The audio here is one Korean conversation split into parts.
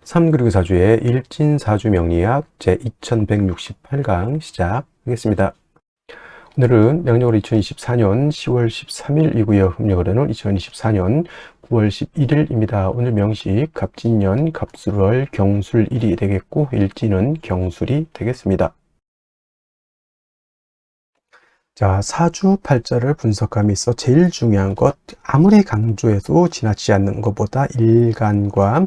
삼그리고사주의 일진사주명리학 제2168강 시작하겠습니다. 오늘은 명력으로 2024년 10월 13일이고요. 음력으로는 2024년 9월 11일입니다. 오늘 명식 갑진년, 갑술월, 경술일이 되겠고 일진은 경술이 되겠습니다. 자, 사주팔자를 분석함에 있어 제일 중요한 것, 아무리 강조해도 지나치지 않는 것보다 일간과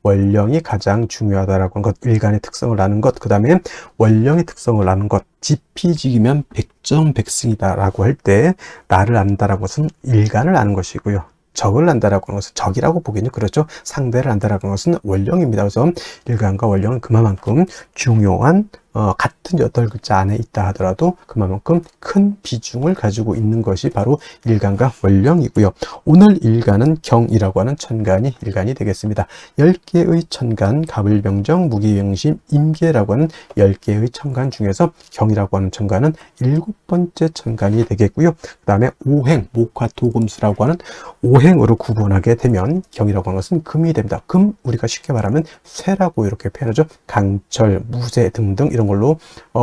원령이 가장 중요하다라고 하는 것, 일간의 특성을 아는 것, 그 다음에 원령의 특성을 아는 것, 지피지기면 백전백승이다라고 할 때 나를 안다라고 것은 일간을 아는 것이고요. 적을 안다라고 하는 것은 적이라고 보기는 그렇죠. 상대를 안다라고 하는 것은 원령입니다. 그래서 일간과 원령은 그만큼 중요한 같은 8글자 안에 있다 하더라도 그만큼 큰 비중을 가지고 있는 것이 바로 일간과 원령이고요. 오늘 일간은 경이라고 하는 천간이 일간이 되겠습니다. 10개의 천간, 갑을병정, 무기병심, 임계라고 하는 10개의 천간 중에서 경이라고 하는 천간은 7번째 천간이 되겠고요. 그 다음에 오행, 목화토금수라고 하는 오행으로 구분하게 되면 경이라고 하는 것은 금이 됩니다. 금, 우리가 쉽게 말하면 쇠라고 이렇게 표현하죠. 강철, 무쇠 등등 이런 걸로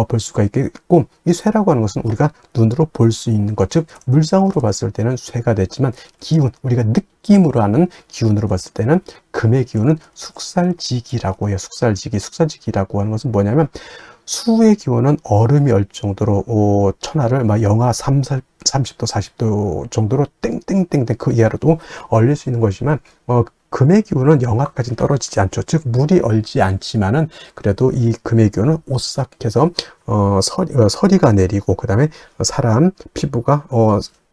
볼 수가 있겠고, 이 쇠라고 하는 것은 우리가 눈으로 볼 수 있는 것, 즉 물상으로 봤을 때는 쇠가 됐지만 기운, 우리가 느낌으로 하는 기운으로 봤을 때는 금의 기운은 숙살지기라고 해요. 숙살지기라고 하는 것은 뭐냐면 수의 기온은 얼음이 얼 정도로 천하를 막 영하 30도 40도 정도로 땡땡땡땡 그 이하로도 얼릴 수 있는 것이지만 금의 기온은 영하까지는 떨어지지 않죠. 즉 물이 얼지 않지만은 그래도 이 금의 기온은 오싹해서 서리가 내리고 그 다음에 사람 피부가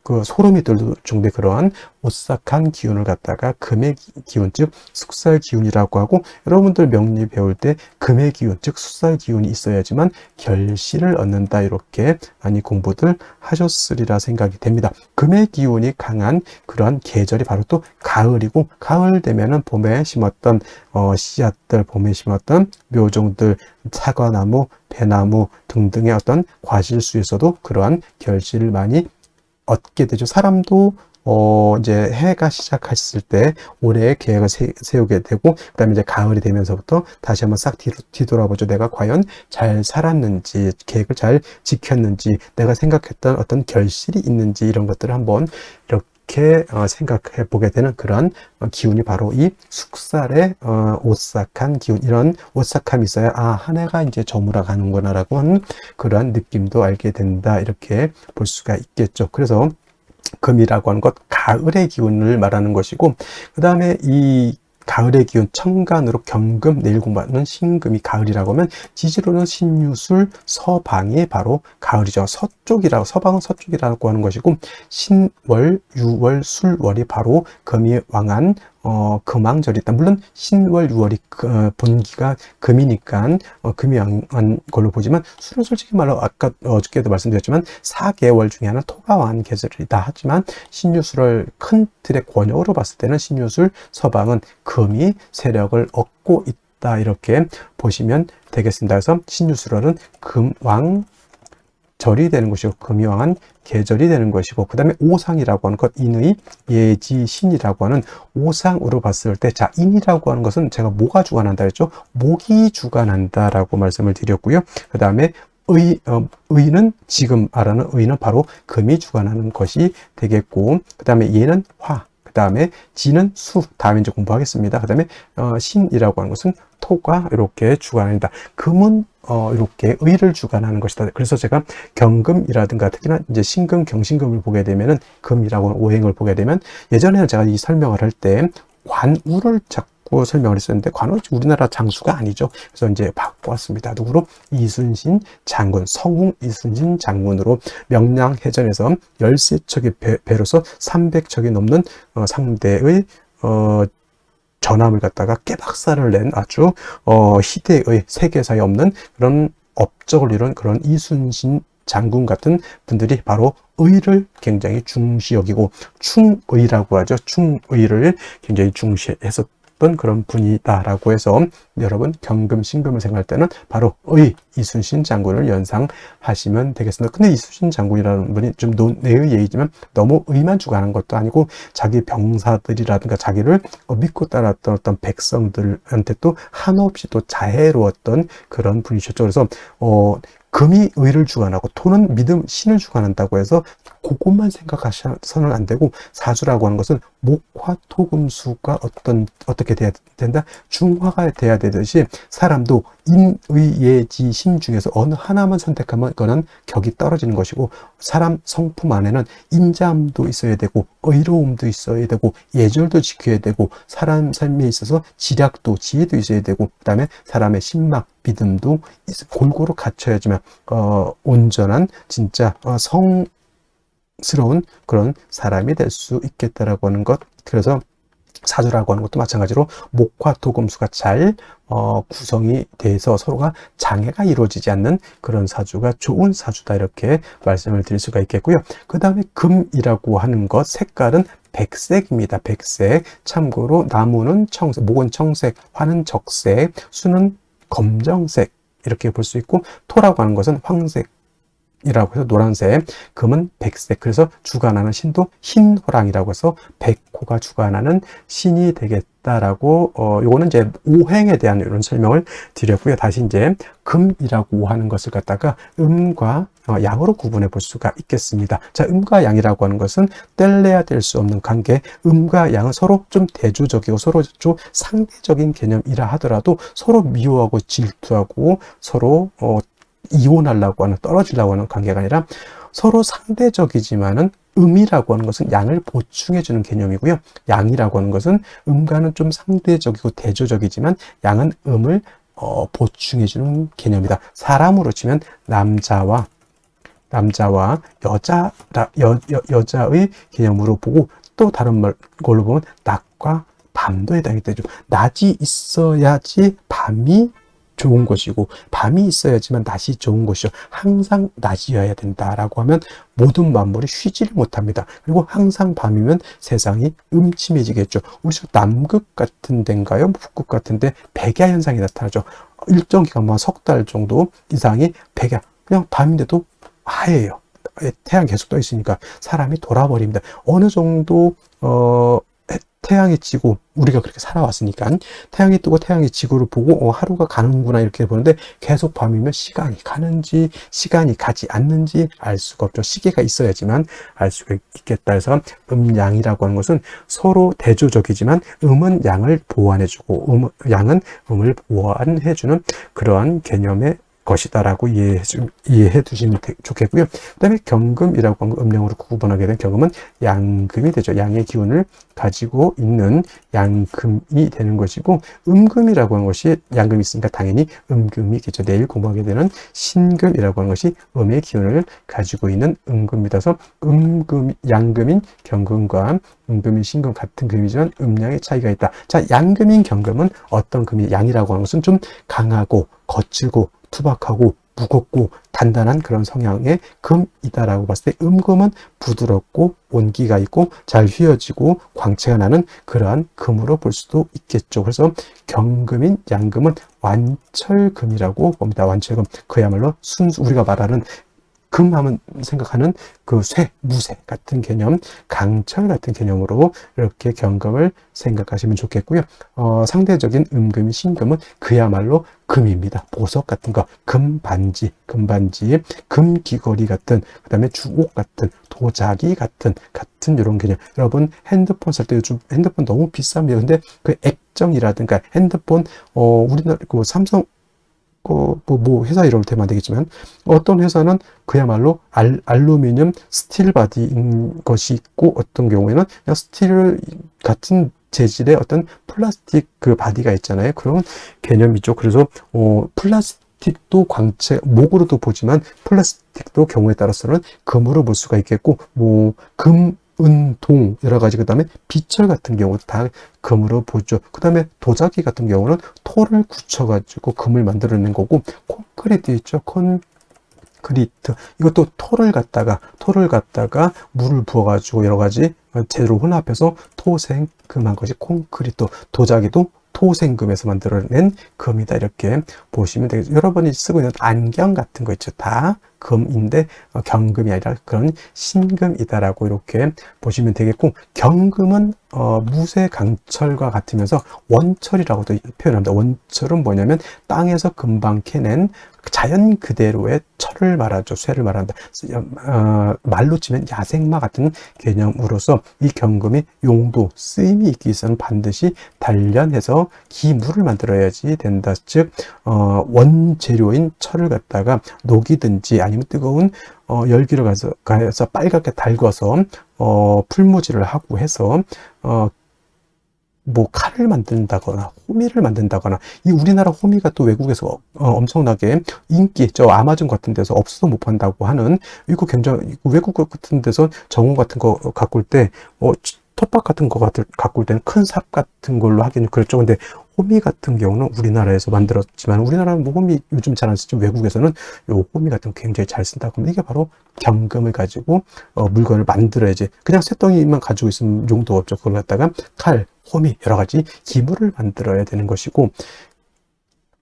그 소름이 들 정도의 그러한 오싹한 기운을 갖다가 금의 기운, 즉 숙살 기운이라고 하고, 여러분들 명리 배울 때 금의 기운, 즉 숙살 기운이 있어야지만 결실을 얻는다, 이렇게 많이 공부들 하셨으리라 생각이 됩니다. 금의 기운이 강한 그러한 계절이 바로 또 가을이고, 가을 되면은 봄에 심었던 씨앗들, 봄에 심었던 묘종들, 사과나무, 배나무 등등의 어떤 과실수에서도 그러한 결실을 많이 얻게 되죠. 사람도 이제 해가 시작했을 때 올해의 계획을 세우게 되고, 그 다음에 이제 가을이 되면서부터 다시 한번 싹 뒤돌아보죠. 내가 과연 잘 살았는지, 계획을 잘 지켰는지, 내가 생각했던 어떤 결실이 있는지, 이런 것들을 한번 이렇게 생각해 보게 되는 그런 기운이 바로 이 숙살의 오싹한 기운, 이런 오싹함이 있어야 한 해가 이제 저물어 가는구나 라고 하는 그러한 느낌도 알게 된다, 이렇게 볼 수가 있겠죠. 그래서 금이라고 하는 것, 가을의 기운을 말하는 것이고, 그 다음에 이 가을의 기운, 천간으로 경금, 내일 공부하는 신금이 가을이라고 하면 지지로는 신유술, 서방이 바로 가을이죠. 서쪽이라고, 서방은 서쪽이라고 하는 것이고, 신월, 유월, 술월이 바로 금이 왕한 금왕절이 있다. 물론 신월, 유월이 본기가 금이니까 금이 왕한 걸로 보지만, 술은 솔직히 말로 아까 어저께도 말씀드렸지만 4개월 중에 하나는 토가 왕한 계절이다 하지만, 신유술을 큰 틀의 권역으로 봤을 때는 신유술, 서방은 금이 세력을 얻고 있다, 이렇게 보시면 되겠습니다. 그래서 신유술월은 금왕 절이 되는 것이고, 금이 왕한 계절이 되는 것이고, 그 다음에 오상이라고 하는 것, 인의, 예지, 신이라고 하는 오상으로 봤을 때, 자, 인이라고 하는 것은 제가 뭐가 주관한다 했죠? 목이 주관한다라고 말씀을 드렸고요. 그 다음에 의는, 지금 말하는 의는 바로 금이 주관하는 것이 되겠고, 그 다음에 예는 화, 그 다음에 지는 수, 다음에 이제 공부하겠습니다. 그 다음에 신이라고 하는 것은 토가 이렇게 주관한다. 금은 이렇게 의를 주관하는 것이다. 그래서 제가 경금이라든가 특히나 이제 신금, 경신금을 보게 되면은, 금이라고 하는 오행을 보게 되면, 예전에는 제가 이 설명을 할 때 관우를 자꾸 설명을 했었는데, 관우 우리나라 장수가 아니죠. 그래서 이제 바꿔왔습니다. 누구로? 이순신 장군, 성웅 이순신 장군으로 명량해전에서 13척의 배로서 300척이 넘는 상대의 전함을 갖다가 깨박살을 낸 아주 희대의 세계사에 없는 그런 업적을 이룬 그런 이순신 장군 같은 분들이 바로 의를 굉장히 중시 여기고 충의라고 하죠. 충의를 굉장히 중시해서 있었던 그런 분이다라고 해서 여러분 경금, 신금을 생각할 때는 바로 의 이순신 장군을 연상하시면 되겠습니다. 근데 이순신 장군이라는 분이 좀 논의 얘기지만 너무 의만 주관한 것도 아니고 자기 병사들이라든가 자기를 믿고 따랐던 어떤 백성들한테 또 한없이 또 자애로웠던 그런 분이셨죠. 그래서 금이 의를 주관하고 토는 믿음, 신을 주관한다고 해서 그것만 생각하셔서는 안 되고, 사주라고 하는 것은 목화 토금수가 어떻게 돼야 된다? 중화가 돼야 되듯이 사람도 인의예지 신 중에서 어느 하나만 선택하면 그거는 격이 떨어지는 것이고, 사람 성품 안에는 인자함도 있어야 되고 의로움도 있어야 되고 예절도 지켜야 되고 사람 삶에 있어서 지략도 지혜도 있어야 되고, 그 다음에 사람의 신막 믿음도 골고루 갖춰야지만 온전한 진짜 성스러운 그런 사람이 될 수 있겠다라고 하는 것. 그래서 사주라고 하는 것도 마찬가지로 목화 토금수가 잘 구성이 돼서 서로가 장애가 이루어지지 않는 그런 사주가 좋은 사주다, 이렇게 말씀을 드릴 수가 있겠고요. 그 다음에 금이라고 하는 것, 색깔은 백색입니다. 백색. 참고로 나무는 청색, 목은 청색, 화는 적색, 수는 검정색, 이렇게 볼 수 있고, 토라고 하는 것은 황색 이라고 해서 노란색, 금은 백색. 그래서 주관하는 신도 흰호랑이라고 해서 백호가 주관하는 신이 되겠다라고, 요거는 이제 오행에 대한 이런 설명을 드렸고요. 다시 이제 금이라고 하는 것을 갖다가 음과 양으로 구분해 볼 수가 있겠습니다. 자, 음과 양이라고 하는 것은 뗄래야 뗄 수 없는 관계. 음과 양은 서로 좀 대조적이고 서로 좀 상대적인 개념이라 하더라도 서로 미워하고 질투하고 서로 이혼하려고 하는, 떨어지려고 하는 관계가 아니라 서로 상대적이지만은 음이라고 하는 것은 양을 보충해주는 개념이고요. 양이라고 하는 것은 음과는 좀 상대적이고 대조적이지만 양은 음을 보충해주는 개념이다. 사람으로 치면 남자와 여자의 개념으로 보고, 또 다른 걸로 보면 낮과 밤도 해당이 되죠. 낮이 있어야지 밤이 좋은 것이고 밤이 있어야지만 낮이 좋은 것이죠. 항상 낮이어야 된다라고 하면 모든 만물이 쉬지를 못합니다. 그리고 항상 밤이면 세상이 음침해지겠죠. 우리 남극 같은 데인가요? 북극 같은 데 백야 현상이 나타나죠. 일정 기간, 석 달 정도 이상이 백야, 그냥 밤인데도 하얘요. 태양 계속 떠 있으니까 사람이 돌아버립니다. 어느 정도 태양이 지고, 우리가 그렇게 살아왔으니까 태양이 뜨고 태양이 지구를 보고 하루가 가는구나 이렇게 보는데, 계속 밤이면 시간이 가는지 시간이 가지 않는지 알 수가 없죠. 시계가 있어야지만 알 수가 있겠다 해서 음양이라고 하는 것은 서로 대조적이지만 음은 양을 보완해주고 양은 음을 보완해주는 그러한 개념의 것이다라고 이해해 두시면 좋겠고요. 그 다음에 경금이라고 하는 음령으로 구분하게 된 경금은 양금이 되죠. 양의 기운을 가지고 있는 양금이 되는 것이고, 음금이라고 하는 것이, 양금이 있으니까 당연히 음금이겠죠. 내일 공부하게 되는 신금이라고 하는 것이 음의 기운을 가지고 있는 음금이라서 양금인 경금과 음금인 신금 같은 금이지만 음양의 차이가 있다. 자, 양금인 경금은 어떤 금이, 양이라고 하는 것은 좀 강하고 거칠고 투박하고 무겁고 단단한 그런 성향의 금이다라고 봤을 때, 음금은 부드럽고 온기가 있고 잘 휘어지고 광채가 나는 그러한 금으로 볼 수도 있겠죠. 그래서 경금인 양금은 완철금이라고 봅니다. 완철금, 그야말로 순수, 우리가 말하는 금하면 생각하는 그 무쇠 같은 개념, 강철 같은 개념으로 이렇게 경금을 생각하시면 좋겠고요. 상대적인 음금이 신금은 그야말로 금입니다. 보석 같은 거, 금반지, 금귀걸이 같은, 그 다음에 주옥 같은, 도자기 같은 이런 개념. 여러분 핸드폰 살 때 요즘 핸드폰 너무 비쌉니다. 근데 그 액정이라든가 핸드폰, 우리나라 그 삼성 회사 이름을 대면 안 되겠지만, 어떤 회사는 그야말로 알루미늄 스틸 바디인 것이 있고, 어떤 경우에는 그냥 스틸 같은 재질의 어떤 플라스틱 그 바디가 있잖아요. 그런 개념이죠. 그래서 플라스틱도 광채, 목으로도 보지만 플라스틱도 경우에 따라서는 금으로 볼 수가 있겠고, 은,동 여러 가지, 그 다음에 비철 같은 경우도 다 금으로 보죠. 그 다음에 도자기 같은 경우는 토를 굳혀가지고 금을 만들어낸 거고, 콘크리트 있죠. 콘크리트, 이것도 토를 갖다가 물을 부어가지고 여러 가지 재료로 혼합해서 토생금한 것이 콘크리트, 도자기도 토생금에서 만들어낸 금이다, 이렇게 보시면 되겠죠. 여러분이 쓰고 있는 안경 같은 거 있죠, 다 금인데 경금이 아니라 그런 신금이다라고 이렇게 보시면 되겠고, 경금은 무쇠 강철과 같으면서 원철이라고도 표현합니다. 원철은 뭐냐면 땅에서 금방 캐낸 자연 그대로의 철을 말하죠. 쇠를 말한다. 말로 치면 야생마 같은 개념으로서 이 경금이 용도, 쓰임이 있기 위해서는 반드시 단련해서 기물을 만들어야지 된다. 즉 원재료인 철을 갖다가 녹이든지 아니면 뜨거운 열기를 가해서 빨갛게 달궈서 풀무질을 하고 해서 뭐 칼을 만든다거나 호미를 만든다거나, 이 우리나라 호미가 또 외국에서 엄청나게 인기, 저 아마존 같은 데서 없어서 못 판다고 하는, 이거 굉장히 외국 같은 데서 정원 같은 거 가꿀 때 텃밭 같은 거 가꿀 때는 큰 삽 같은 걸로 하기는 그렇죠. 근데 호미 같은 경우는 우리나라에서 만들었지만, 우리나라는 뭐 호미 요즘 잘 안 쓰죠. 외국에서는 요 호미 같은 거 굉장히 잘 쓴다고 하면, 이게 바로 경금을 가지고 물건을 만들어야지, 그냥 쇳덩이만 가지고 있으면 용도가 없죠. 그걸 갖다가 칼, 호미, 여러 가지 기물을 만들어야 되는 것이고,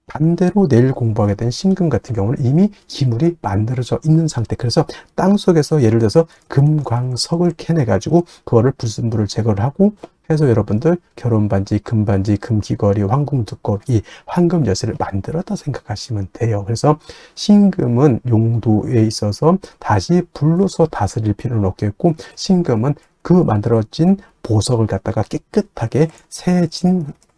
반대로 내일 공부하게 된 신금 같은 경우는 이미 기물이 만들어져 있는 상태. 그래서 땅 속에서 예를 들어서 금광석을 캐내 가지고 그거를 불순물을 제거를 하고 해서 여러분들 결혼반지, 금반지, 금귀걸이, 황금두꺼비, 황금 열쇠를 만들었다 생각하시면 돼요. 그래서 신금은 용도에 있어서 다시 불로서 다스릴 필요는 없겠고, 신금은 그 만들어진 보석을 갖다가 깨끗하게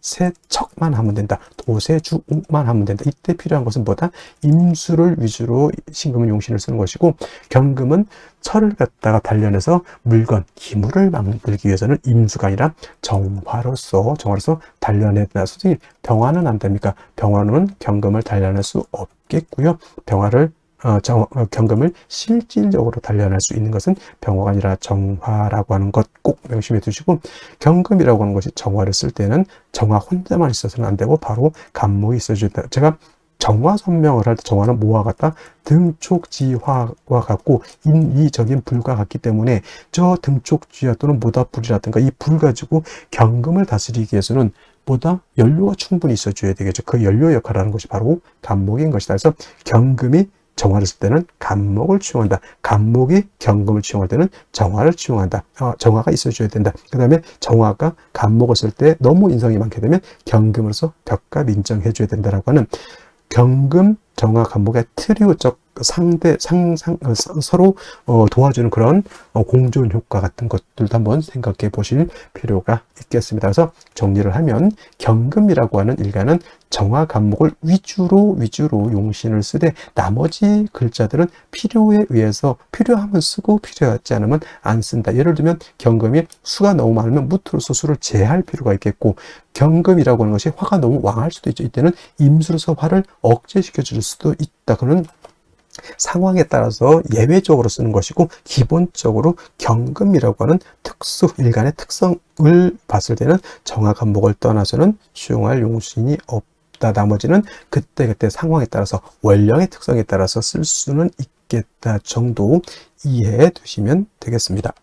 세척만 하면 된다. 도세주만 하면 된다. 이때 필요한 것은 뭐다? 임수를 위주로 신금은 용신을 쓰는 것이고, 경금은 철을 갖다가 단련해서 물건, 기물을 만들기 위해서는 임수가 아니라 정화로서 단련해야 된다. 솔직히 병화는 안 됩니까? 병화는 경금을 단련할 수 없겠고요. 경금을 실질적으로 단련할 수 있는 것은 병화가 아니라 정화라고 하는 것 꼭 명심해 두시고, 경금이라고 하는 것이 정화를 쓸 때는 정화 혼자만 있어서는 안 되고 바로 간목이 있어줘야 된다. 제가 정화 설명을 할 때 정화는 뭐와 같다? 등촉지화와 같고 인위적인 불과 같기 때문에, 저 등촉지화 또는 모닥불이라든가 이 불 가지고 경금을 다스리기 위해서는 보다 연료가 충분히 있어줘야 되겠죠. 그 연료 역할을 하는 것이 바로 간목인 것이다. 그래서 경금이 정화를 쓸 때는 간목을 취용한다. 간목이 경금을 취용할 때는 정화를 취용한다. 정화가 있어줘야 된다. 그 다음에 정화가 간목을 쓸 때 너무 인성이 많게 되면 경금으로서 벽값 인정해줘야 된다라고 하는, 경금, 정화, 간목의 트리오적 서로 도와주는 그런 공존 효과 같은 것들도 한번 생각해 보실 필요가 있겠습니다. 그래서 정리를 하면, 경금이라고 하는 일가는 정화, 간목을 위주로 용신을 쓰되, 나머지 글자들은 필요에 의해서 필요하면 쓰고 필요하지 않으면 안 쓴다. 예를 들면 경금이 수가 너무 많으면 무토로서 수를 제할 필요가 있겠고, 경금이라고 하는 것이 화가 너무 왕할 수도 있죠. 이때는 임수로서 화를 억제시켜 줄 수도 있다. 그런 상황에 따라서 예외적으로 쓰는 것이고, 기본적으로 경금이라고 하는 일간의 특성을 봤을 때는 정화, 간목을 떠나서는 수용할 용신이 없다. 나머지는 그때그때 상황에 따라서, 원령의 특성에 따라서 쓸 수는 있겠다 정도 이해해 두시면 되겠습니다.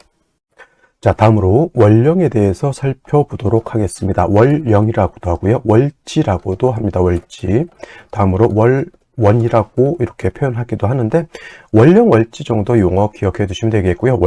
자, 다음으로 월령에 대해서 살펴보도록 하겠습니다. 월령이라고도 하고요, 월지라고도 합니다. 월지. 다음으로 원이라고 이렇게 표현하기도 하는데, 월령, 월지 정도 용어 기억해 두시면 되겠고요.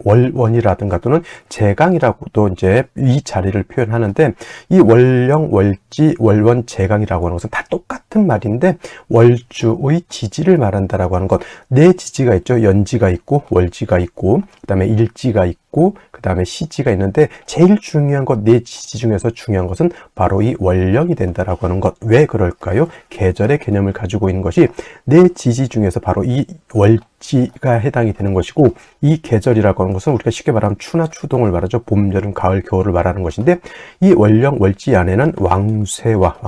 월원이라든가 또는 제강이라고도 이제 이 자리를 표현하는데, 이 월령, 월지, 월원, 제강이라고 하는 것은 다 똑같은 말인데, 월주의 지지를 말한다라고 하는 것. 네 지지가 있죠. 연지가 있고, 월지가 있고, 그 다음에 일지가 있고, 그 다음에 시지가 있는데, 제일 중요한 것, 네 지지 중에서 중요한 것은 바로 이 월령이 된다라고 하는 것. 왜 그럴까요? 계절의 개념을 가지고 있는 것이 네 지지 중에서 바로 이 월지가 해당이 되는 것이고, 이 계절이라고 하는 것은 우리가 쉽게 말하면 추나 추동을 말하죠. 봄, 여름, 가을, 겨울을 말하는 것인데, 이 월령, 월지 안에는 왕세와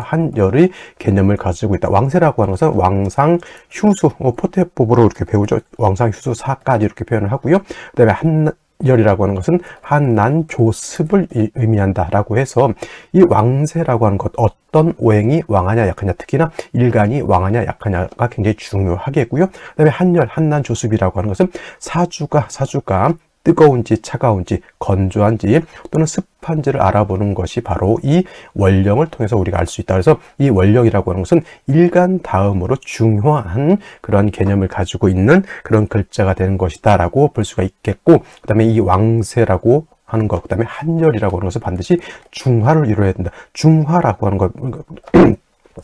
한열의 개념을 가지고 있다. 왕세라고 하는 것은 왕상, 휴수, 포태법으로 이렇게 배우죠. 왕상, 휴수, 사까지 이렇게 표현을 하고요. 그 다음에 한열이라고 하는 것은 한난 조습을 의미한다라고 해서 이 왕세라고 하는 것, 어떤 오행이 왕하냐 약하냐, 특히나 일간이 왕하냐 약하냐가 굉장히 중요하겠고요. 그다음에 한열, 한난 조습이라고 하는 것은 사주가 뜨거운지 차가운지 건조한지 또는 습한지를 알아보는 것이 바로 이 월령을 통해서 우리가 알 수 있다. 그래서 이 월령이라고 하는 것은 일간 다음으로 중요한 그런 개념을 가지고 있는 그런 글자가 되는 것이다 라고 볼 수가 있겠고, 그 다음에 이 왕세라고 하는 것, 그 다음에 한열이라고 하는 것은 반드시 중화를 이루어야 된다. 중화라고 하는 것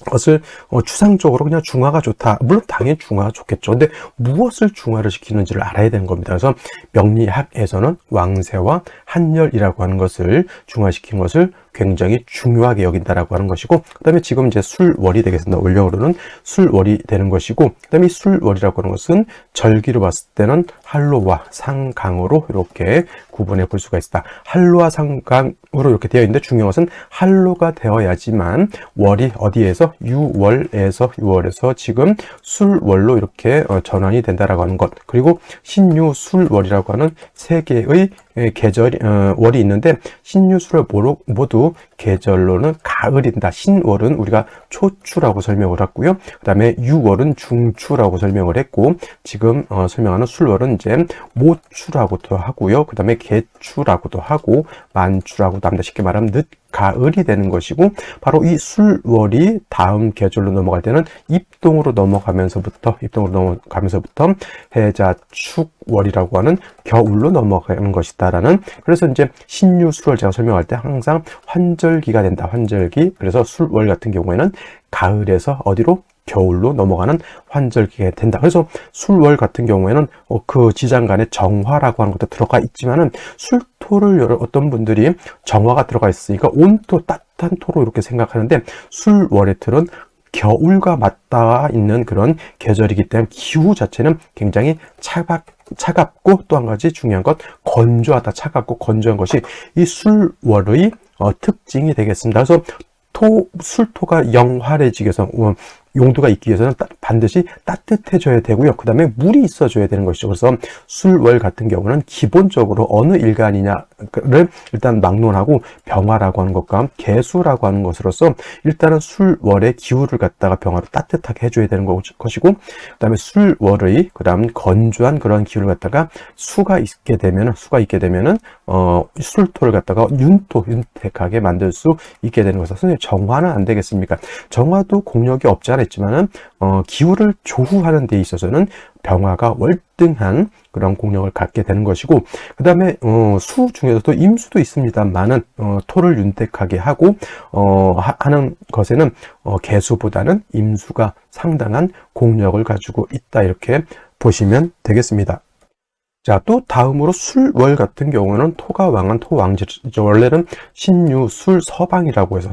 것을 추상적으로 그냥 중화가 좋다. 물론 당연히 중화가 좋겠죠. 근데 무엇을 중화를 시키는지를 알아야 되는 겁니다. 그래서 명리학에서는 왕세와 한열이라고 하는 것을 중화시키는 것을 굉장히 중요하게 여긴다라고 하는 것이고, 그 다음에 지금 이제 술월이 되겠습니다. 월령으로는 술월이 되는 것이고, 그 다음에 이 술월이라고 하는 것은 절기로 봤을 때는 한로와 상강으로 이렇게 구분해 볼 수가 있다. 한로와 상강으로 이렇게 되어 있는데 중요한 것은 한로가 되어야지만 월이 어디에서 유월에서 지금 술월로 이렇게 전환이 된다라고 하는 것. 그리고 신유술월이라고 하는 세 개의 계절 월이 있는데, 신유술을 모두 계절로는 가을이다. 신월은 우리가 초추라고 설명을 했고요. 그 다음에 유월은 중추라고 설명을 했고, 지금 설명하는 술월은 이제 모추라고도 하고요. 그 다음에 개추라고도 하고 만추라고도 합니다. 쉽게 말하면 늦 가을이 되는 것이고, 바로 이 술월이 다음 계절로 넘어갈 때는 입동으로 넘어가면서부터 해자축월이라고 하는 겨울로 넘어가는 것이다라는, 그래서 이제 신유술월 제가 설명할 때 항상 환절기가 된다. 환절기. 그래서 술월 같은 경우에는 가을에서 어디로? 겨울로 넘어가는 환절기가 된다. 그래서 술월 같은 경우에는 그 지장간에 정화라고 하는 것도 들어가 있지만은, 술토를 어떤 분들이 정화가 들어가 있으니까 온토, 따뜻한 토로 이렇게 생각하는데, 술월의 틀은 겨울과 맞닿아 있는 그런 계절이기 때문에 기후 자체는 굉장히 차갑고, 또 한 가지 중요한 것, 건조하다. 차갑고 건조한 것이 이 술월의 특징이 되겠습니다. 그래서 술토가 영활해지기 위해서, 용도가 있기 위해서는 반드시 따뜻해져야 되고요. 그 다음에 물이 있어줘야 되는 것이죠. 그래서 술월 같은 경우는 기본적으로 어느 일간이냐를 일단 막론하고, 병화라고 하는 것과 개수라고 하는 것으로서 일단은 술월의 기후를 갖다가 병화로 따뜻하게 해줘야 되는 것이고, 그 다음에 술월의 건조한 그런 기후를 갖다가 수가 있게 되면은 술토를 갖다가 윤택하게 만들 수 있게 되는 것은, 선생님 정화는 안 되겠습니까? 정화도 공력이 없지 않아 있지만은 기후를 조후하는 데 있어서는 병화가 월등한 그런 공력을 갖게 되는 것이고, 그 다음에 수 중에서도 임수도 있습니다만은 토를 윤택하게 하고 하는 것에는 개수보다는 임수가 상당한 공력을 가지고 있다, 이렇게 보시면 되겠습니다. 자, 또 다음으로 술월 같은 경우는 토가 왕한 토왕절이죠. 원래는 신유, 술, 서방이라고 해서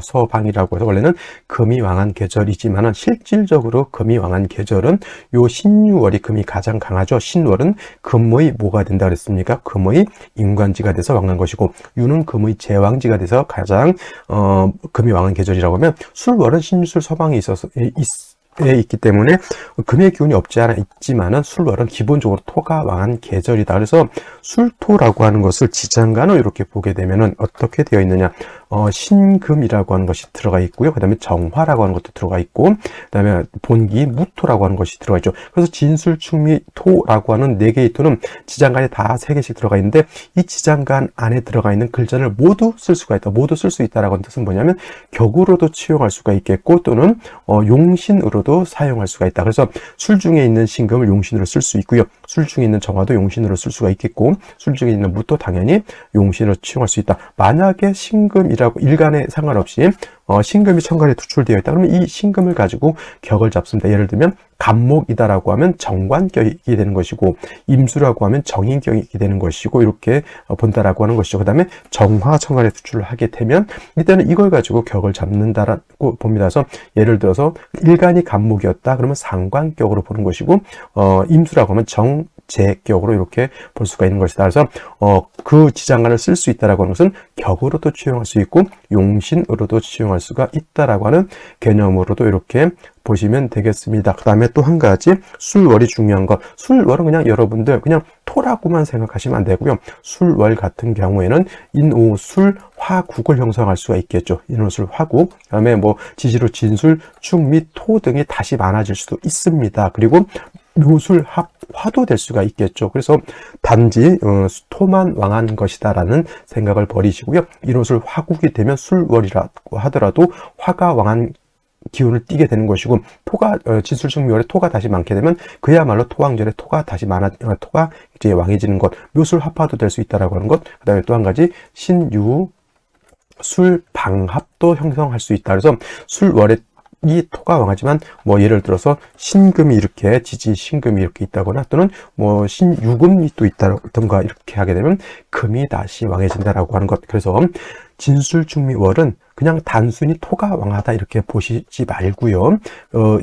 원래는 금이 왕한 계절이지만은, 실질적으로 금이 왕한 계절은 요 신유월이 금이 가장 강하죠. 신월은 금의 뭐가 된다 그랬습니까? 금의 인관지가 돼서 왕한 것이고, 유는 금의 제왕지가 돼서 가장 금이 왕한 계절이라고 하면, 술월은 신유술 서방이 있기 때문에 금의 기운이 없지 않아 있지만은, 술월은 기본적으로 토가 왕한 계절이다. 그래서 술토라고 하는 것을 지장간으로 이렇게 보게 되면은 어떻게 되어 있느냐? 신금이라고 하는 것이 들어가 있고요. 그 다음에 정화라고 하는 것도 들어가 있고, 그 다음에 본기 무토라고 하는 것이 들어가 있죠. 그래서 진술, 충미, 토라고 하는 4개의 토는 지장간에 다 3개씩 들어가 있는데, 이 지장간 안에 들어가 있는 글자를 모두 쓸 수가 있다. 모두 쓸 수 있다라고 하는 뜻은 뭐냐면, 격으로도 치용할 수가 있겠고, 또는 용신으로도 사용할 수가 있다. 그래서 술 중에 있는 신금을 용신으로 쓸 수 있고요. 술 중에 있는 정화도 용신으로 쓸 수가 있겠고, 술 중에 있는 무도 당연히 용신으로 치용할 수 있다. 만약에 신금이라고 일간에 상관없이 신금이 천간에 투출되어 있다. 그러면 이 신금을 가지고 격을 잡습니다. 예를 들면 간목이다라고 하면 정관격이 되는 것이고, 임수라고 하면 정인격이 되는 것이고, 이렇게 본다라고 하는 것이죠. 그 다음에 정화 천간에 투출을 하게 되면 이때는 이걸 가지고 격을 잡는다라고 봅니다. 그래서 예를 들어서 일간이 간목이었다 그러면 상관격으로 보는 것이고, 임수라고 하면 제격으로 이렇게 볼 수가 있는 것이다. 그래서 그 지장간을 쓸 수 있다라고 하는 것은 격으로도 취용할 수 있고 용신으로도 취용할 수가 있다라고 하는 개념으로도 이렇게 보시면 되겠습니다. 그 다음에 또 한 가지 술월이 중요한 것. 술월은 그냥 여러분들 그냥 토라고만 생각하시면 안 되고요. 술월 같은 경우에는 인오술 화국을 형성할 수가 있겠죠. 인오술 화국. 그 다음에 뭐 지지로 진술, 축 및 토 등이 다시 많아질 수도 있습니다. 그리고 묘술 화도 될 수가 있겠죠. 그래서 단지 토만 왕한 것이다라는 생각을 버리시고요. 인오술 화국이 되면 술월이라고 하더라도 화가 왕한 기운을 띠게 되는 것이고, 토가 진술축묘월에 토가 다시 많게 되면 그야말로 토왕절에 토가 다시 토가 이제 왕해지는 것, 묘술 합화도 될 수 있다라고 하는 것. 그다음에 또 한 가지 신유 술방합도 형성할 수 있다. 그래서 술월에 이 토가 왕하지만 뭐 예를 들어서 신금이 이렇게 지지 신금이 이렇게 있다거나 또는 뭐 신유금이 또 있다던가 이렇게 하게 되면 금이 다시 왕해진다라고 하는 것. 그래서 진술축미월은 그냥 단순히 토가 왕하다 이렇게 보시지 말고요.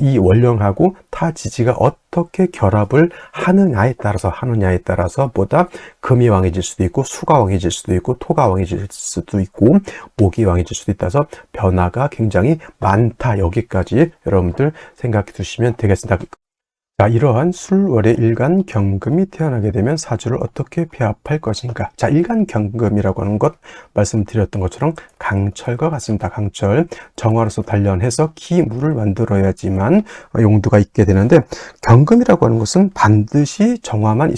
이 월령하고 타 지지가 어떻게 결합을 하느냐에 따라서 보다 금이 왕해질 수도 있고 수가 왕해질 수도 있고 토가 왕해질 수도 있고 목이 왕해질 수도 있다서 변화가 굉장히 많다. 여기까지 여러분들 생각해 두시면 되겠습니다. 자, 이러한 술월의 일간 경금이 태어나게 되면 사주를 어떻게 배합할 것인가. 자, 일간 경금이라고 하는 것 말씀드렸던 것처럼 강철과 같습니다. 강철, 정화로서 단련해서 기물을 만들어야지만 용도가 있게 되는데, 경금이라고 하는 것은 반드시 정화만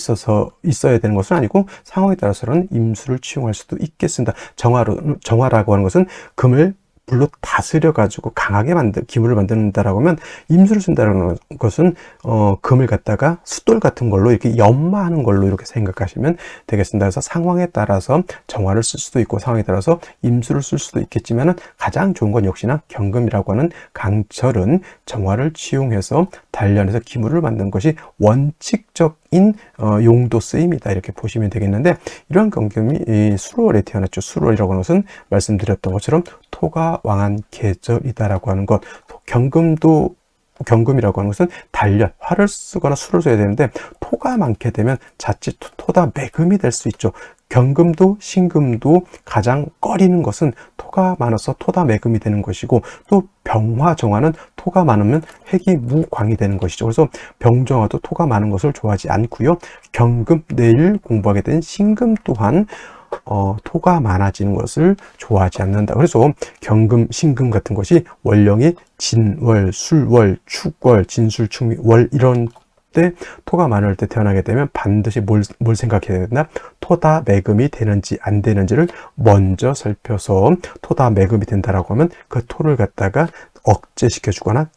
있어야 되는 것은 아니고 상황에 따라서는 임수를 취용할 수도 있겠습니다. 정화라고 하는 것은 금을 불로 다스려 가지고 강하게 기물을 만든다라고 하면, 임수를 쓴다는 것은 금을 갖다가 숫돌 같은 걸로 이렇게 연마하는 걸로 이렇게 생각하시면 되겠습니다. 그래서 상황에 따라서 정화를 쓸 수도 있고 상황에 따라서 임수를 쓸 수도 있겠지만은 가장 좋은 건 역시나 경금이라고 하는 강철은 정화를 취용해서 단련해서 기물을 만든 것이 원칙적인 용도 쓰임이다 이렇게 보시면 되겠는데, 이런 경금이 술월에 태어났죠. 술월이라고 하는 것은 말씀드렸던 것처럼 토가 왕한 계절이다라고 하는 것. 경금이라고 하는 것은 단련, 화를 쓰거나 술을 써야 되는데 토가 많게 되면 자칫 토다 매금이 될 수 있죠. 경금도 신금도 가장 꺼리는 것은 토가 많아서 토다 매금이 되는 것이고, 또 병화 정화는 토가 많으면 회기 무광이 되는 것이죠. 그래서 병정화도 토가 많은 것을 좋아하지 않고요. 경금, 내일 공부하게 된 신금 또한 토가 많아지는 것을 좋아하지 않는다. 그래서 경금, 신금 같은 것이 월령이 진월, 술월, 축월, 진술, 축미, 월 이런 때 토가 많을 때 태어나게 되면 반드시 뭘 생각해야 된다? 토다 매금이 되는지 안 되는지를 먼저 살펴서 토다 매금이 된다라고 하면 그 토를 갖다가 억제시켜주거나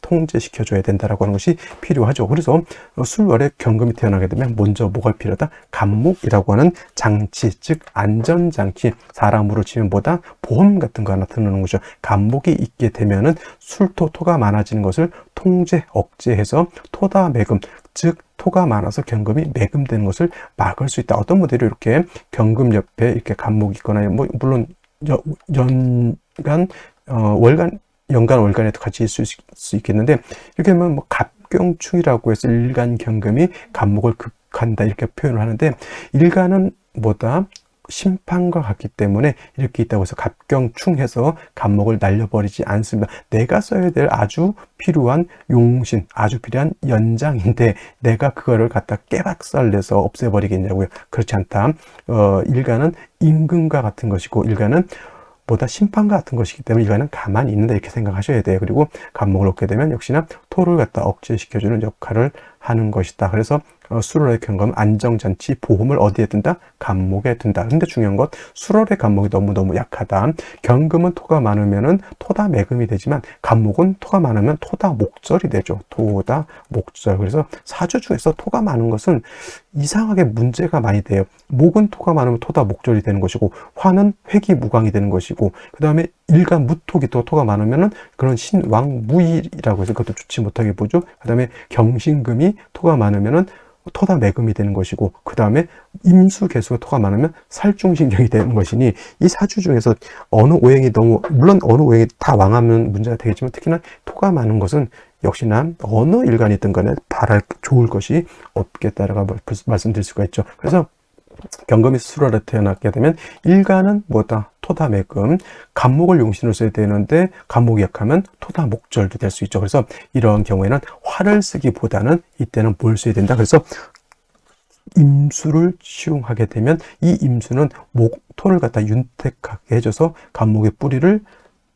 통제시켜줘야 된다라고 하는 것이 필요하죠. 그래서 술월에 경금이 태어나게 되면 먼저 뭐가 필요하다? 간목이라고 하는 장치, 즉 안전장치, 사람으로 치면 보다 보험 같은 거 하나 드는 거죠. 간목이 있게 되면은 토가 많아지는 것을 통제, 억제해서 토다 매금, 즉 토가 많아서 경금이 매금되는 것을 막을 수 있다. 어떤 분들이 이렇게 경금 옆에 이렇게 간목이 있거나 뭐 물론 연간 월간에도 같이 있을 수 있겠는데, 이렇게 하면 뭐 갑경충이라고 해서 일간 경금이 간목을 극한다 이렇게 표현을 하는데, 일간은 뭐다? 심판과 같기 때문에 이렇게 있다고 해서 갑경충해서 간목을 날려버리지 않습니다. 내가 써야 될 아주 필요한 용신, 아주 필요한 연장인데 내가 그거를 갖다 깨박살내서 없애버리겠냐고요. 그렇지 않다. 일간은 임금과 같은 것이고 일간은 보다 심판 같은 것이기 때문에 이거는 가만히 있는다 이렇게 생각하셔야 돼요. 그리고 간목을 얻게 되면 역시나 토를 갖다 억제시켜주는 역할을 하는 것이다. 그래서 술월의 경금은 안정장치, 보험을 어디에 든다? 간목에 든다. 근데 중요한 것, 술월의 간목이 너무너무 약하다. 경금은 토가 많으면은 토다 매금이 되지만 간목은 토가 많으면 토다 목절이 되죠. 토다 목절. 그래서 사주 중에서 토가 많은 것은 이상하게 문제가 많이 돼요. 목은 토가 많으면 토다 목절이 되는 것이고, 화는 회기 무광이 되는 것이고, 그 다음에 일간 무토기 또 토가 많으면은 그런 신왕무일이라고 해서 그것도 좋지 못하게 보죠. 그 다음에 경신금이 토가 많으면은 토다 매금이 되는 것이고, 그 다음에 임수 개수가 토가 많으면 살중신경이 되는 것이니, 이 사주 중에서 어느 오행이 물론 어느 오행이 다 왕하면 문제가 되겠지만 특히나 토가 토가 많은 것은 역시나 어느 일간이든 간에 바랄 좋을 것이 없겠다라고 말씀드릴 수가 있죠. 그래서 경금이 수월에 태어났게 되면 일간은 뭐다? 토다매금, 간목을 용신으로 써야 되는데 간목이 약하면 토다목절도 될 수 있죠. 그래서 이런 경우에는 화를 쓰기보다는 이때는 뭘 써야 된다? 그래서 임수를 치용하게 되면 이 임수는 토를 갖다 윤택하게 해줘서 간목의 뿌리를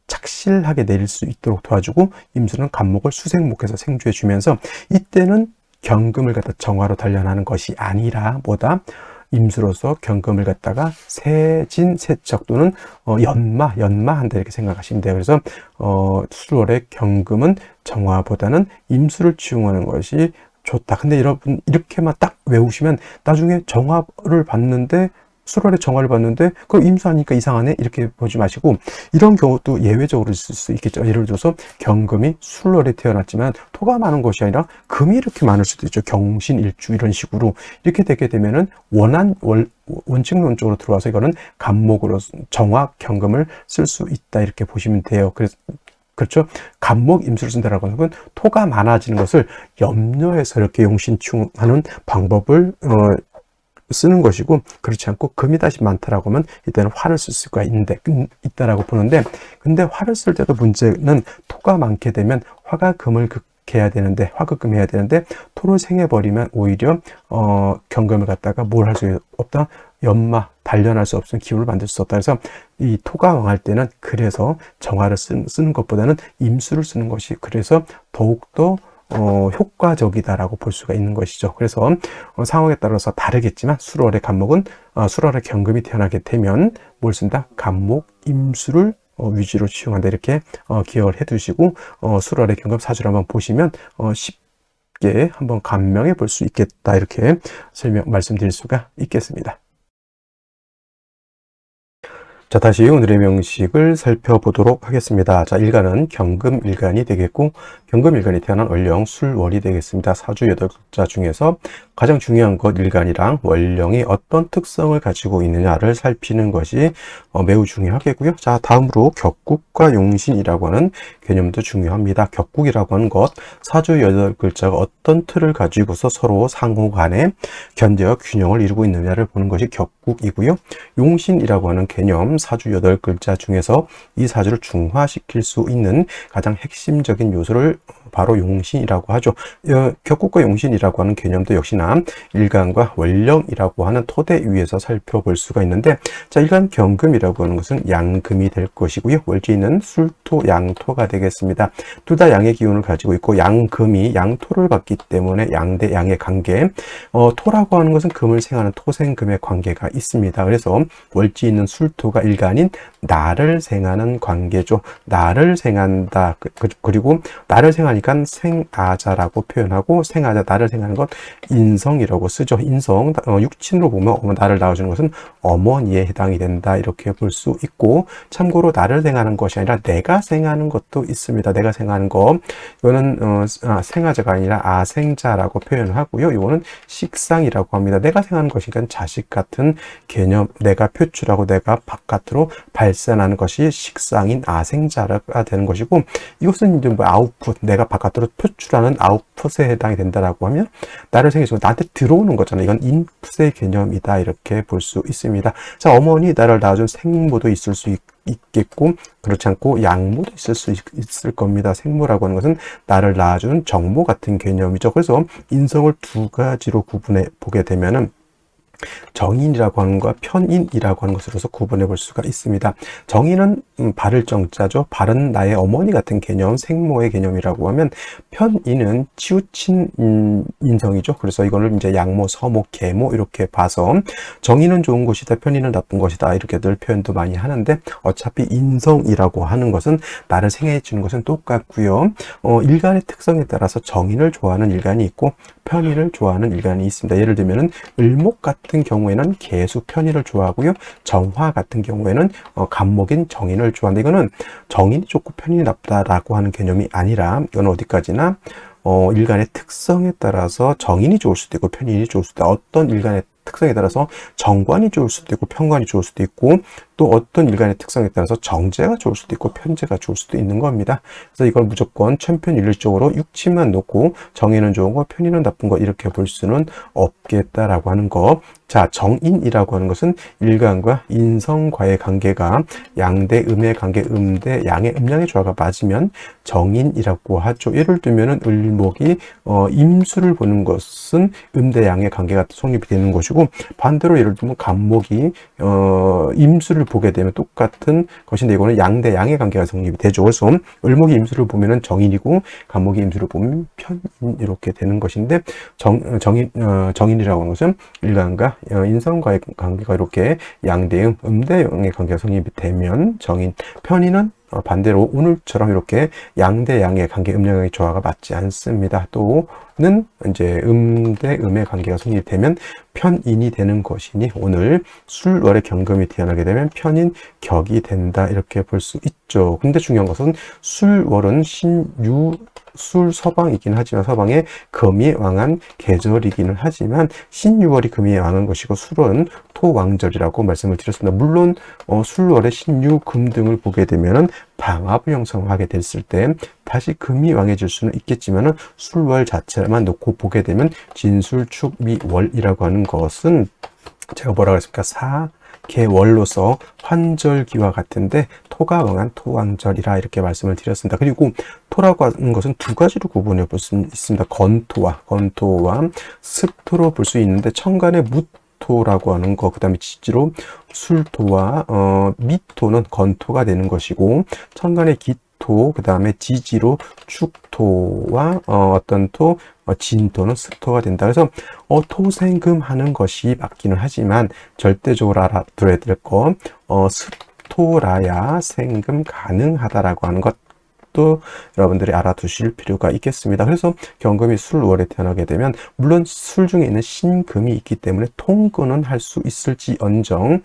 착실하게 내릴 수 있도록 도와주고, 임수는 간목을 수생목해서 생주해 주면서 이때는 경금을 갖다 정화로 단련하는 것이 아니라 뭐다? 임수로서 경금을 갖다가 세진, 세척 또는 연마한다 이렇게 생각하시면 돼요. 그래서 수월의 경금은 정화보다는 임수를 치용하는 것이 좋다. 근데 여러분 이렇게만 딱 외우시면 나중에 정화를 받는데, 수월의 정화를 받는데 그럼 임수하니까 이상하네 이렇게 보지 마시고, 이런 경우도 예외적으로 있을 수 있겠죠. 예를 들어서 경금이 술월에 태어났지만 토가 많은 것이 아니라 금이 이렇게 많을 수도 있죠. 경신일주 이런 식으로 이렇게 되게 되면은 원칙론적으로 들어와서 이거는 간목으로 정화 경금을 쓸 수 있다 이렇게 보시면 돼요. 그렇죠. 간목 임수를 쓴다라고 하는 건 토가 많아지는 것을 염려해서 이렇게 용신충하는 방법을 쓰는 것이고, 그렇지 않고 금이 다시 많다라고 하면 이때는 화를 쓸 수가 있다라고 보는데, 근데 화를 쓸 때도 문제는 토가 많게 되면 화가 금을 극해야 되는데, 화극금 해야 되는데 토를 생해버리면 오히려 경금을 갖다가 뭘 할 수 없다? 단련할 수 없는 기운을 만들 수 없다. 그래서 이 토가 왕할 때는 그래서 정화를 쓰는 것보다는 임수를 쓰는 것이 그래서 더욱더 효과적이다라고 볼 수가 있는 것이죠. 그래서 상황에 따라서 다르겠지만 수월의 수월의 경금이 태어나게 되면 뭘 쓴다? 간목 임수를 위주로 치용한다 이렇게 기억을 해 두시고, 수월의 경금 사주를 한번 보시면 쉽게 한번 감명해 볼 수 있겠다 이렇게 말씀드릴 수가 있겠습니다. 자, 다시 오늘의 명식을 살펴보도록 하겠습니다. 자, 일간은 경금일간이 되겠고, 경금일간이 태어난 월령, 술월이 되겠습니다. 사주 8글자 중에서 가장 중요한 것 일간이랑 월령이 어떤 특성을 가지고 있느냐를 살피는 것이 매우 중요하겠고요. 자, 다음으로 격국과 용신이라고 하는 개념도 중요합니다. 격국이라고 하는 것, 사주 8글자가 어떤 틀을 가지고서 서로 상호 간에 견제와 균형을 이루고 있느냐를 보는 것이 격국이고요. 용신이라고 하는 개념, 사주 8글자 중에서 이 사주를 중화시킬 수 있는 가장 핵심적인 요소를 바로 용신이라고 하죠. 격국과 용신이라고 하는 개념도 역시나 일간과 월령이라고 하는 토대 위에서 살펴볼 수가 있는데, 자, 일간 경금이라고 하는 것은 양금이 될 것이고요. 월지는 술토, 양토가 되겠습니다. 둘 다 양의 기운을 가지고 있고, 양금이 양토를 받기 때문에 양 대 양의 관계, 토라고 하는 것은 금을 생하는 토생금의 관계가 있습니다. 그래서 월지 있는 술토가 일간인 나를 생하는 관계죠. 나를 생한다. 그리고 나를 생하니까 생아자라고 표현하고, 생아자, 나를 생하는 것 인성이라고 쓰죠. 인성, 육친으로 보면 나를 낳아주는 것은 어머니에 해당이 된다 이렇게 볼 수 있고, 참고로 나를 생하는 것이 아니라 내가 생하는 것도 있습니다. 내가 생하는 것, 이거는 생아자가 아니라 아생자라고 표현하고요. 이거는 식상이라고 합니다. 내가 생하는 것이니까 자식 같은 개념, 내가 표출하고 내가 바깥으로 발산하는 것이 식상인 아생자가 되는 것이고, 이것은 이제 아웃풋, 내가 바깥으로 표출하는 아웃풋에 해당이 된다라고 하면 나를 생해서 나한테 들어오는 거잖아요. 이건 인풋의 개념이다 이렇게 볼 수 있습니다. 자, 어머니 나를 낳아준 생모도 있을 수 있겠고, 그렇지 않고 양모도 있을 겁니다. 생모라고 하는 것은 나를 낳아준 정모 같은 개념이죠. 그래서 인성을 두 가지로 구분해 보게 되면은 정인이라고 하는 것과 편인이라고 하는 것으로서 구분해 볼 수가 있습니다. 정인은 바를 정자죠. 바른 나의 어머니 같은 개념, 생모의 개념이라고 하면, 편인은 치우친 인성이죠. 그래서 이거를 이제 양모, 서모, 계모 이렇게 봐서 정인은 좋은 것이다, 편인은 나쁜 것이다 이렇게들 표현도 많이 하는데, 어차피 인성이라고 하는 것은 나를 생해해 주는 것은 똑같고요. 일간의 특성에 따라서 정인을 좋아하는 일간이 있고 편인을 좋아하는 일간이 있습니다. 예를 들면은 을목 같은 경우에는 계수 편인을 좋아하고요. 정화 같은 경우에는 간목인 정인을 좋아한다. 이거는 정인이 좋고 편인이 나쁘다라고 하는 개념이 아니라, 이건 어디까지나 일간의 특성에 따라서 정인이 좋을 수도 있고 편인이 좋을 수도 있다. 어떤 일간의 특성에 따라서 정관이 좋을 수도 있고 편관이 좋을 수도 있고, 또 어떤 일간의 특성에 따라서 정제가 좋을 수도 있고 편제가 좋을 수도 있는 겁니다. 그래서 이걸 무조건 천편일률적으로 육치만 놓고 정의는 좋은 거, 편의는 나쁜 거 이렇게 볼 수는 없겠다라고 하는 거. 자, 정인이라고 하는 것은 일간과 인성과의 관계가 양대 음의 관계, 음대 양의 음양의 조화가 맞으면 정인이라고 하죠. 예를 들면은 을목이 임수를 보는 것은 음대 양의 관계가 성립이 되는 것이고, 반대로 예를 들면 간목이 임수를 보게 되면 똑같은 것인데 이거는 양대 양의 관계가 성립이 되죠. 그래서 을목이 임수를 보면은 정인이고 간목이 임수를 보면 편인 이렇게 되는 것인데, 정인이라고 하는 것은 일간과 인성과의 관계가 이렇게 양대음, 음대양의 관계가 성립이 되면 정인, 편인은 반대로 오늘처럼 이렇게 양대양의 관계, 음양의 조화가 맞지 않습니다. 또는 이제 음대 음의 관계가 성립되면 편인이 되는 것이니 오늘 술월의 경금이 태어나게 되면 편인 격이 된다 이렇게 볼 수 있죠. 근데 중요한 것은 술월은 신유 술 서방이긴 하지만 서방의 금이 왕한 계절이기는 하지만 신유월이 금이 왕한 것이고 술월은 토왕절이라고 말씀을 드렸습니다. 물론 술월에 신유 금 등을 보게 되면은 방압을 형성하게 됐을 때 다시 금이 왕해질 수는 있겠지만은 술월 자체만 놓고 보게 되면 진술축미월이라고 하는 것은 제가 뭐라고 했습니까? 개월로서 환절기와 같은데 토가 왕한 토왕절이라 이렇게 말씀을 드렸습니다. 그리고 토라고 하는 것은 두 가지로 구분해 볼 수 있습니다. 건토와 습토로 볼 수 있는데 천간의 무토라고 하는 거, 그 다음에 지지로 술토와 미토는 건토가 되는 것이고, 천간의 기토, 그 다음에 지지로 축토와 어떤 토, 진토는 습토가 된다. 그래서 토생금 하는 것이 맞기는 하지만 절대적으로 알아둬야 될 거, 습토라야 생금 가능하다라고 하는 것. 또 여러분들이 알아두실 필요가 있겠습니다. 그래서 경금이 술월에 태어나게 되면 물론 술 중에 있는 신금이 있기 때문에 통근은 할 수 있을지언정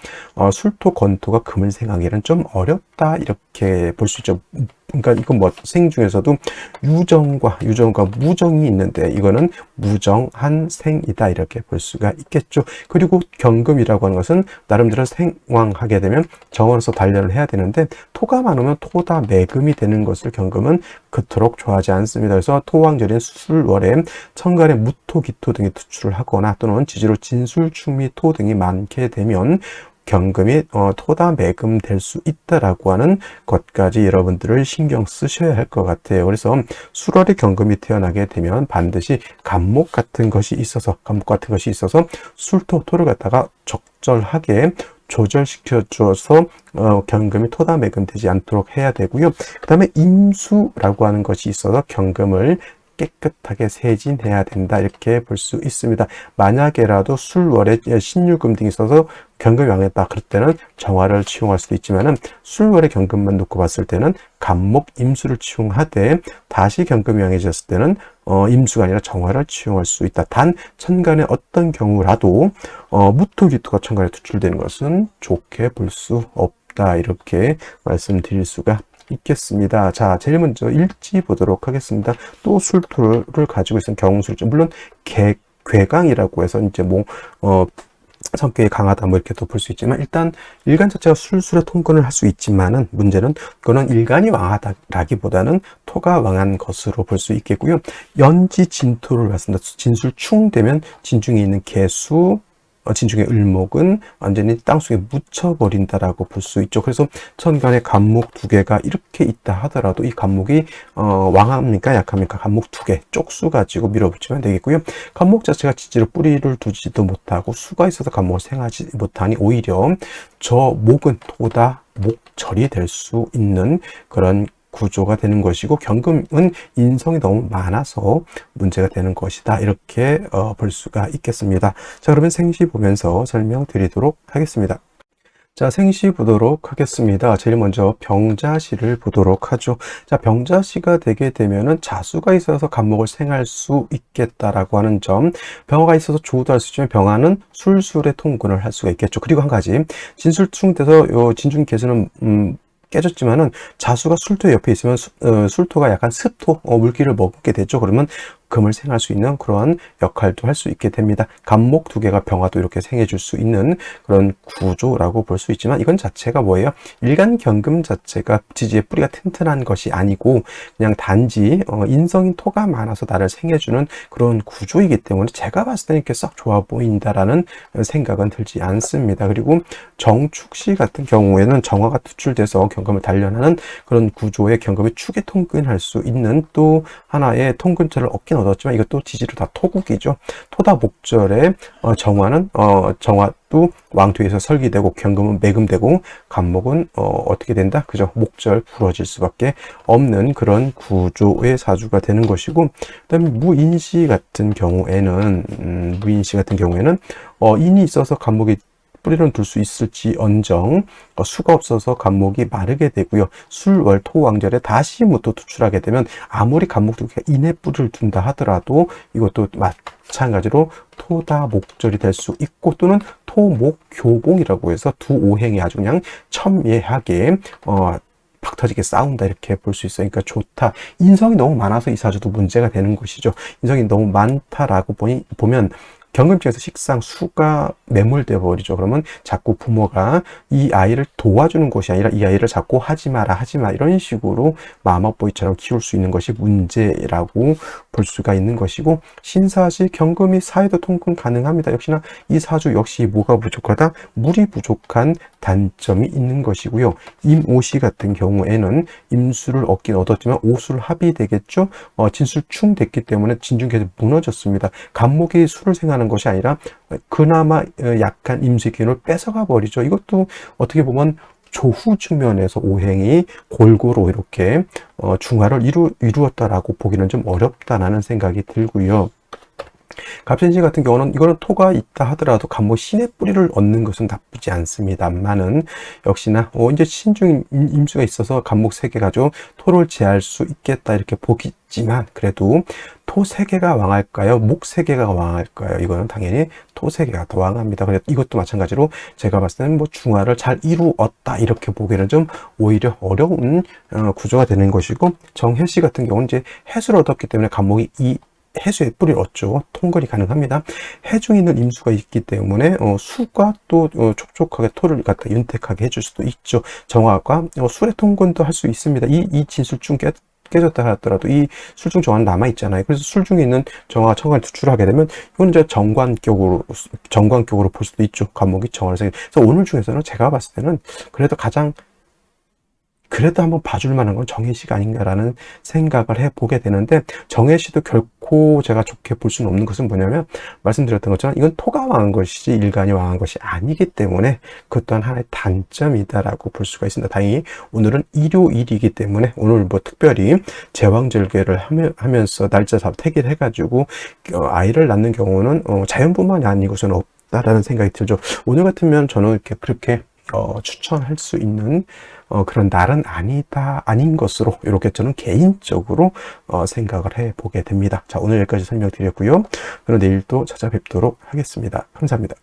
술토 건토가 금을 생하기는 좀 어렵다 이렇게 볼 수 있죠. 그러니까 이건 뭐 생 중에서도 유정과 무정이 있는데 이거는 무정한 생이다 이렇게 볼 수가 있겠죠. 그리고 경금이라고 하는 것은 나름대로 생왕하게 되면 정원에서 단련을 해야 되는데 토가 많으면 토다 매금이 되는 것을 경금은 그토록 좋아하지 않습니다. 그래서 토왕절인 술월에 천간에 무토, 기토 등이 투출을 하거나 또는 지지로 진술, 충미, 토 등이 많게 되면 경금이 토다 매금 될 수 있다라고 하는 것까지 여러분들을 신경 쓰셔야 할 것 같아요. 그래서 술월에 경금이 태어나게 되면 반드시 간목 같은 것이 있어서 술토, 토를 갖다가 적절하게 조절시켜 줘서 경금이 토다 매금 되지 않도록 해야 되고요. 그 다음에 임수라고 하는 것이 있어서 경금을 깨끗하게 세진해야 된다 이렇게 볼 수 있습니다. 만약에라도 술월에 신유금 등이 있어서 경금이 왕했다 그럴 때는 정화를 치용할 수도 있지만은 술월에 경금만 놓고 봤을 때는 간목 임수를 치용하되 다시 경금이 왕해졌을 때는 임수가 아니라 정화를 치용할 수 있다. 단 천간에 어떤 경우라도 무토기토가 천간에 투출되는 것은 좋게 볼 수 없다 이렇게 말씀드릴 수가 있겠습니다. 자, 제일 먼저 일지 보도록 하겠습니다. 또 술토를 가지고 있는 경술죠. 물론 괴강이라고 해서 이제 성격이 강하다 이렇게 또 볼 수 있지만 일단 일간 자체가 술술의 통근을 할 수 있지만은 문제는 그거는 일간이 왕하다라기보다는 토가 왕한 것으로 볼 수 있겠고요. 연지 진토를 봤습니다. 진술충 되면 진중에 있는 개수 진중의 을목은 완전히 땅속에 묻혀버린다라고 볼 수 있죠. 그래서 천간에 간목 두 개가 이렇게 있다 하더라도 이 간목이 왕합니까 약합니까? 간목 두 개 쪽수 가지고 밀어붙이면 되겠고요. 간목 자체가 지지로 뿌리를 두지도 못하고 수가 있어서 간목을 생하지 못하니 오히려 저 목은 토다 목절이 될 수 있는 그런 구조가 되는 것이고 경금은 인성이 너무 많아서 문제가 되는 것이다 이렇게 볼 수가 있겠습니다. 자, 그러면 생시 보면서 설명드리도록 하겠습니다. 자, 생시 보도록 하겠습니다. 제일 먼저 병자시를 보도록 하죠. 자, 병자시가 되게 되면은 자수가 있어서 간목을 생할 수 있겠다라고 하는 점, 병화가 있어서 조도 할 수 있지만 병화는 술술의 통근을 할 수가 있겠죠. 그리고 한 가지 진술충돼서 요 진중 개수는 깨졌지만은 자수가 술토 옆에 있으면 술토가 약간 습토 물기를 먹게 되죠. 그러면 금을 생할 수 있는 그런 역할도 할 수 있게 됩니다. 간목 두 개가 병화도 이렇게 생해줄 수 있는 그런 구조라고 볼 수 있지만, 이건 자체가 뭐예요? 일간경금 자체가 지지의 뿌리가 튼튼한 것이 아니고 그냥 단지 인성인 토가 많아서 나를 생해주는 그런 구조이기 때문에 제가 봤을 때는 이렇게 썩 좋아 보인다라는 생각은 들지 않습니다. 그리고 정축시 같은 경우에는 정화가 투출돼서 경금을 단련하는 그런 구조의 경금이 축에 통근할 수 있는 또 하나의 통근처를 얻긴 얻었지만, 이것도 지지로 다 토국이죠. 토다 목절에 정화는 정화도 왕토에서 설기되고 경금은 매금되고 간목은 어떻게 된다? 그죠? 목절 부러질 수밖에 없는 그런 구조의 사주가 되는 것이고, 그다음에 무인시 같은 경우에는 인이 있어서 간목이 뿌리는 둘 수 있을지언정 수가 없어서 간목이 마르게 되고요. 술월 토왕절에 다시 무토 투출하게 되면 아무리 간목 두 개가 인의 뿌리를 둔다 하더라도 이것도 마찬가지로 토다 목절이 될 수 있고, 또는 토목교봉이라고 해서 두 오행이 아주 그냥 첨예하게 팍 터지게 싸운다, 이렇게 볼 수 있어요. 그러니까 좋다. 인성이 너무 많아서 이 사주도 문제가 되는 것이죠. 인성이 너무 많다라고 보면 경금증에서 식상 수가 매몰되어 버리죠. 그러면 자꾸 부모가 이 아이를 도와주는 것이 아니라 이 아이를 자꾸 하지 마라 이런 식으로 마마보이처럼 키울 수 있는 것이 문제라고 볼 수가 있는 것이고, 신사시 경금이 사회도 통근 가능합니다. 역시나 이 사주 역시 뭐가 부족하다? 물이 부족한 단점이 있는 것이고요. 임오시 같은 경우에는 임수를 얻긴 얻었지만 오수를 합의되겠죠. 진술충 됐기 때문에 진중계도 무너졌습니다. 간목이 수를 생하는 것이 아니라 그나마 약한 임수의 기운을 뺏어가 버리죠. 이것도 어떻게 보면 조후 측면에서 오행이 골고루 이렇게 중화를 이루었다라고 보기는 좀 어렵다라는 생각이 들고요. 갑신시 같은 경우는 이거는 토가 있다 하더라도 간목 신의 뿌리를 얻는 것은 나쁘지 않습니다만은, 역시나 이제 신중 임수가 있어서 간목 세 개 가지고 토를 제할 수 있겠다 이렇게 보기지만, 그래도 토 세 개가 왕할까요? 목 세 개가 왕할까요? 이거는 당연히 토 세 개가 더 왕합니다. 그래서 이것도 마찬가지로 제가 봤을 때는 뭐 중화를 잘 이루었다 이렇게 보기는 좀 오히려 어려운 구조가 되는 것이고, 정해시 같은 경우는 이제 해수를 얻었기 때문에 간목이 이 해수의 뿌리를 얻죠. 통근이 가능합니다. 해중에 있는 임수가 있기 때문에 수가 또 촉촉하게 토를 갖다 윤택하게 해줄 수도 있죠. 정화가 술의 통근도 할 수 있습니다. 이 진술중 깨졌다 하더라도 이 술중 정화는 남아 있잖아요. 그래서 술중에 있는 정화가 청간을 투출하게 되면 이건 이제 정관격으로 볼 수도 있죠. 간목이 정화를 생겨. 그래서 오늘 중에서는 제가 봤을 때는 그래도 한번 봐줄 만한 건 정해시가 아닌가라는 생각을 해보게 되는데, 정해시도 결코 제가 좋게 볼 수는 없는 것은 뭐냐면, 말씀드렸던 것처럼 이건 토가 왕한 것이지 일간이 왕한 것이 아니기 때문에 그것 또한 하나의 단점이다라고 볼 수가 있습니다. 다행히 오늘은 일요일이기 때문에 오늘 뭐 특별히 제왕절개를 하면서 날짜 택일 해가지고 아이를 낳는 경우는 자연뿐만이 아니고서는 없다라는 생각이 들죠. 오늘 같으면 저는 그렇게 추천할 수 있는 그런 날은 아닌 것으로 이렇게 저는 개인적으로 생각을 해 보게 됩니다. 자, 오늘 여기까지 설명드렸고요. 그럼 내일 또 찾아뵙도록 하겠습니다. 감사합니다.